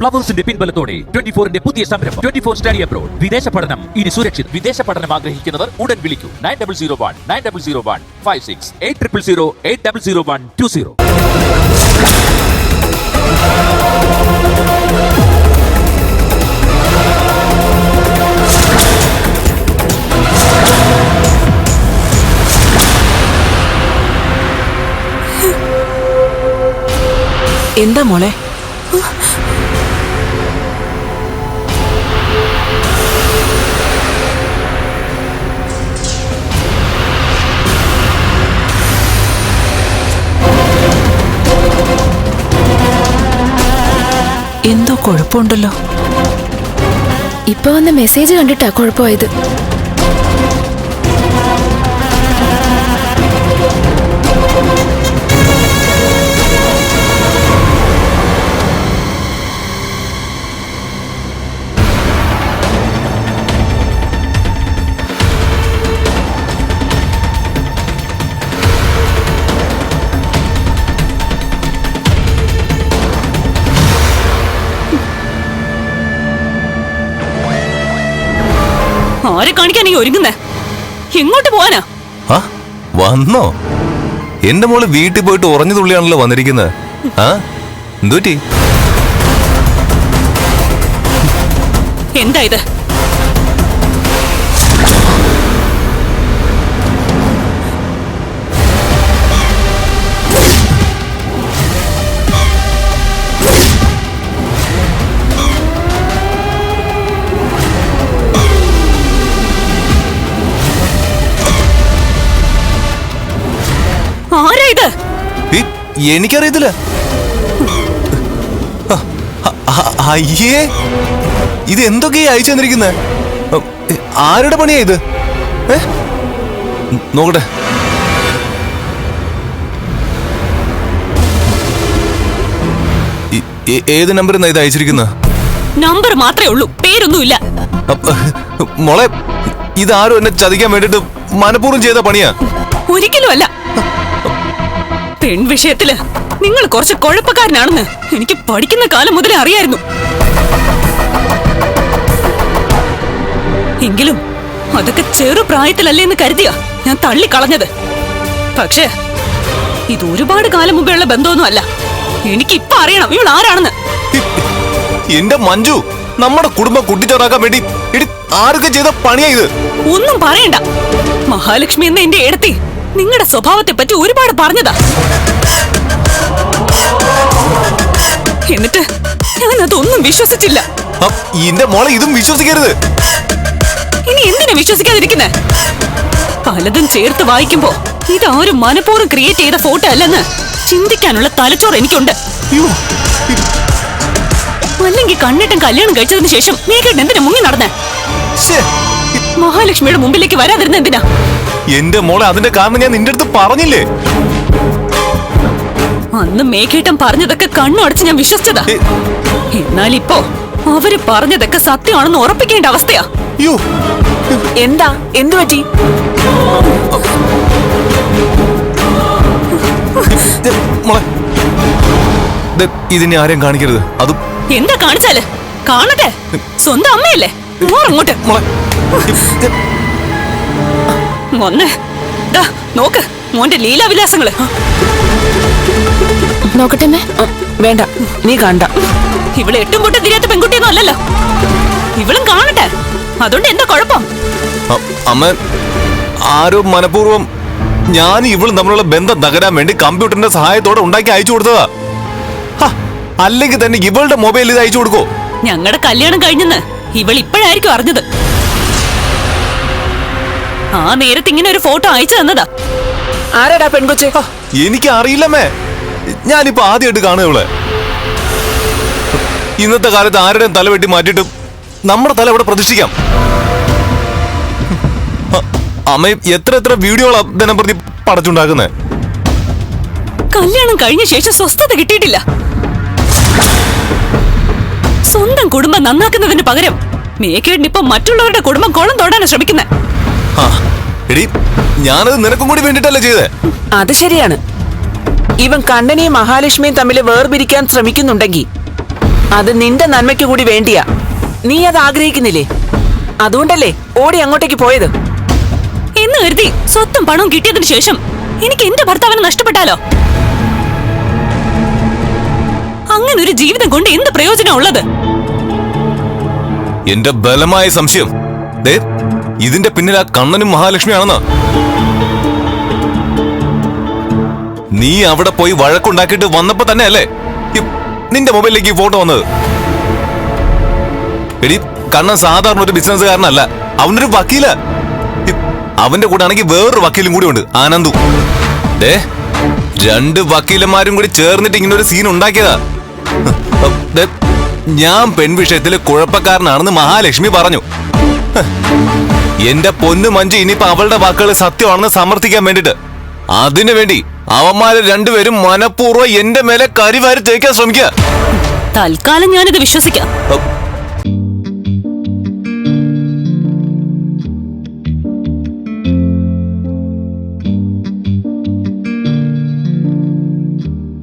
ഫ്ലവേഴ്സിന്റെ പിൻബലത്തോടെ 24ന്റെ പുതിയ സംരംഭം 24 study abroad. വിദേശ പഠനം ഇനി സുരക്ഷിത്. വിദേശ പഠനം ആഗ്രഹിക്കുന്നവർ ഉടൻ വിളിക്കൂ 9001 8600 800120. എന്താ മോളെ? എന്തോ കുഴപ്പമുണ്ടല്ലോ. ഇപ്പൊ വന്ന മെസ്സേജ് കണ്ടിട്ടാ കുഴപ്പമായത്. ആരെ കാണിക്കാനീ ഒരുങ്ങുന്നേ? എങ്ങോട്ട് പോവാനാ? വന്നോ? എന്റെ മോള് വീട്ടിൽ പോയിട്ട് ഉറഞ്ഞു തുള്ളിയാണല്ലോ വന്നിരിക്കുന്നത്. എന്തുപറ്റി? എന്താ ഇത്? ആരാ ഇത്? എനിക്കറിയത്തില്ല. അയ്യേ, ഇത് എന്തൊക്കെയാ അയച്ചു തന്നിരിക്കുന്നത്? ആരുടെ പണിയാ ഇത്? നോക്കട്ടെ. ഏത് നമ്പറിൽ ഇത് അയച്ചിരിക്കുന്നത്? നമ്പർ മാത്രമേ ഉള്ളൂ, പേരൊന്നുമില്ല. മോളെ, ഇതാരും എന്നെ ചതിക്കാൻ വേണ്ടിട്ട് മനഃപൂർവ്വം ചെയ്ത പണിയാ. ഒരിക്കലും അല്ല. പെൺവിഷയത്തില് നിങ്ങൾ കുറച്ച് കുഴപ്പക്കാരനാണെന്ന് എനിക്ക് പഠിക്കുന്ന കാലം മുതലേ അറിയായിരുന്നു. എങ്കിലും അതൊക്കെ ചെറുപ്രായത്തിലല്ലേ എന്ന് കരുതിയാ ഞാൻ തള്ളിക്കളഞ്ഞത്. പക്ഷേ ഇത് ഒരുപാട് കാലം മുമ്പേയുള്ള ബന്ധമൊന്നും അല്ല. എനിക്ക് ഇപ്പൊ അറിയണം ഇവൾ ആരാണെന്ന്. എന്റെ മഞ്ജു, നമ്മുടെ കുടുംബം കുട്ടിച്ചോറാക്കാൻ വേണ്ടി ആരൊക്കെ ചെയ്ത പണിയാ ഇത്? ഒന്നും പറയണ്ട. മഹാലക്ഷ്മി എന്ന എന്റെ ഏടത്തി നിങ്ങളുടെ സ്വഭാവത്തെ പറ്റി ഒരുപാട് പറഞ്ഞതാ. എന്നിട്ട് ഞാൻ അതൊന്നും വിശ്വസിച്ചില്ല. എന്റെ മോളെ ഇതും വിശ്വസിക്കരുത്. ഇനി എന്തിനാ വിശ്വസിക്കാതിരിക്കുന്നേ? പലതും ചേർത്ത് വായിക്കുമ്പോ ഇതാരും മനഃപൂർവ്വം ക്രിയേറ്റ് ചെയ്ത ഫോട്ടോ അല്ലെന്ന് ചിന്തിക്കാനുള്ള തലച്ചോറ് എനിക്കുണ്ട്. അല്ലെങ്കിൽ കണ്ണിട്ടും കല്യാണം കഴിച്ചതിന് ശേഷം മേഘേട്ടൻ എന്തിനാ മുങ്ങി നടന്നേ? മഹാലക്ഷ്മിയുടെ മുമ്പിലേക്ക് വരാതിരുന്ന എന്തിനാ? എന്റെ മോളെ, അതിന്റെ കാരണം ഞാൻ നിന്റെ അടുത്ത് പറഞ്ഞില്ലേ? അന്ന് മേഘേട്ടൻ പറഞ്ഞതൊക്കെ കണ്ണുടച്ച് ഞാൻ വിശ്വസിച്ചതാ. എന്നാൽ ഇപ്പോ അവര് പറഞ്ഞതൊക്കെ സത്യമാണെന്ന് ഉറപ്പിക്കേണ്ട അവസ്ഥയാ. എന്താ? എന്തു പറ്റി? ഇതിനെ ആരെയും കാണിക്കരുത്. അതും എന്താ കാണിച്ചാല്? കാണട്ടെ, സ്വന്തം അമ്മയല്ലേ. അങ്ങോട്ട് മോനെ, നോക്ക് മോന്റെ ലീലാവിലാസങ്ങള്. നോക്കട്ടെ. വേണ്ട, നീ കണ്ട. ഇവള് എട്ടും പൊട്ടും തിരിയാത്ത പെൺകുട്ടിയൊന്നും അല്ലല്ലോ. ഇവളും കാണട്ടെ. അതുകൊണ്ട് എന്താ കുഴപ്പം? അമ്മ, ആരോ മനഃപൂർവ്വം ഞാൻ ഇവളും തമ്മിലുള്ള ബന്ധം തകരാൻ വേണ്ടി കമ്പ്യൂട്ടറിന്റെ സഹായത്തോടെ ഉണ്ടാക്കി അയച്ചു കൊടുത്തതാ. അല്ലെങ്കിൽ തന്നെ ഇവളുടെ മൊബൈലിൽ ഇത് അയച്ചു കൊടുക്കോ? ഞങ്ങളുടെ കല്യാണം കഴിഞ്ഞെന്ന് ഇവൾ ഇപ്പോഴായിരിക്കും അറിഞ്ഞത്. ആ നേരത്തെ ഇങ്ങനെ ഒരു ഫോട്ടോ അയച്ചു തന്നതാ. ആരാടാ പെൺകൊച്ചെ? എനിക്ക് അറിയില്ലമ്മേ, ഞാനിപ്പോ ആദ്യമായിട്ട് കാണുക ഇവളെ. ഇന്നത്തെ കാലത്ത് ആരുടെയും തല വെട്ടി മാറ്റിയിട്ട് നമ്മുടെ തല ഇവിടെ പ്രതിഷ്ഠിക്കാം. അമ്മ, എത്ര വീഡിയോകളാ ദിനം പ്രതി പടച്ചുണ്ടാക്കുന്നേ. കല്യാണം കഴിഞ്ഞ ശേഷം സ്വസ്ഥത കിട്ടിയിട്ടില്ല. സ്വന്തം കുടുംബം നന്നാക്കുന്നതിന് പകരം മേഘേട്ടനിപ്പോ മറ്റുള്ളവരുടെ കുടുംബം കോളം തൊടാനാ ശ്രമിക്കുന്നേ. എടി, ഞാനത് നിനക്കും കൂടി വേണ്ടിട്ടല്ലേ ചെയ്തേ? അത് ശരിയാണ്. ഇവൻ കണ്ണനെയും മഹാലക്ഷ്മിയും തമ്മിൽ വേർപിരിക്കാൻ ശ്രമിക്കുന്നുണ്ടെങ്കിൽ അത് നിന്റെ നന്മയ്ക്ക് കൂടി വേണ്ടിയാ. നീ അത് ആഗ്രഹിക്കുന്നില്ലേ? അതുകൊണ്ടല്ലേ ഓടി അങ്ങോട്ടേക്ക് പോയത്. എന്ന് കരുതി സ്വത്തും പണവും കിട്ടിയതിനു ശേഷം എനിക്ക് എന്റെ ഭർത്താവിനെ നഷ്ടപ്പെട്ടാലോ? അങ്ങനെ ഒരു ജീവിതം കൊണ്ട് എന്ത് പ്രയോജനം ഉള്ളത്? എന്റെ ബലമായ സംശയം ദേ ഇതിന്റെ പിന്നിൽ ആ കണ്ണനും മഹാലക്ഷ്മിയാണെന്ന്. നീ അവിടെ പോയി വഴക്കുണ്ടാക്കിയിട്ട് വന്നപ്പോ തന്നെ അല്ലേ നിന്റെ മൊബൈലിലേക്ക് ഈ ഫോട്ടോ വന്നത്? എടി, കണ്ണൻ സാധാരണ ഒരു ബിസിനസ്സുകാരനല്ല, അവനൊരു വക്കീല. അവന്റെ കൂടെ ആണെങ്കിൽ വേറൊരു വക്കീലും കൂടി ഉണ്ട്, ആനന്ദു. ദേ 2 വക്കീലന്മാരും കൂടി ചേർന്നിട്ട് ഇങ്ങനെ ഒരു സീൻ ഉണ്ടാക്കിയതാ. ദേ, ഞാൻ പെൺവിഷയത്തില് കുഴപ്പക്കാരനാണെന്ന് മഹാലക്ഷ്മി പറഞ്ഞു. എന്റെ പൊന്നു മഞ്ജു ഇനിയിപ്പോ അവളുടെ വാക്കുകൾ സത്യമാണെന്ന് സമർത്ഥിക്കാൻ വേണ്ടിട്ട് അതിനു വേണ്ടി അവന്മാര് 2 പേരും മനഃപൂർവ്വം എന്റെ മേലെ കരിവാരി തേക്കാൻ ശ്രമിക്കുക. തൽക്കാലം ഞാനിത് വിശ്വസിക്കാം.